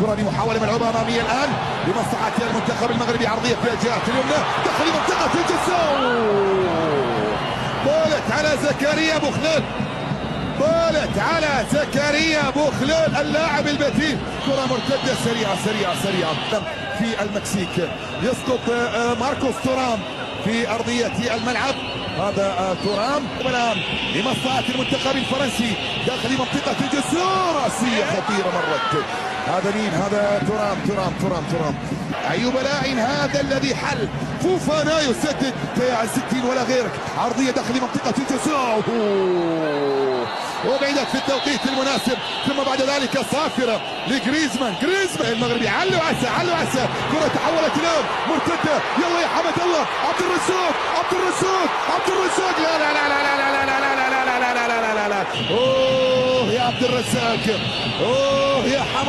كرة محاولة ملعوبة أمامية الآن لمصلحة المنتخب المغربي، عرضية في الجهة اليمنى داخل منطقة الجزاء. طالت على زكريا بوخلال، طالت على زكريا بوخلال اللاعب البديل. كرة مرتدة سريعة في المكسيك، يسقط ماركوس تورام في أرضية الملعب. هذا تورام والآن لمصلحة المنتخب الفرنسي داخل منطقة الجزاء، رأسية خطيرة مرت. هذا مين؟ هذا تورام. أيوب لاعين هذا الذي حل. فوفانا يسدد في عز الدين ولا غيرك، عرضية داخل منطقة الجزاء وبعدت في التوقيت المناسب، ثم بعد ذلك صافرة لجريزمان. المغربي علو عسى كرة تحولت الآن مرتدة، يلا يا حمد الله، عبد الرزاق لا اوه يا عبد الرزاق، اوه يا حمد.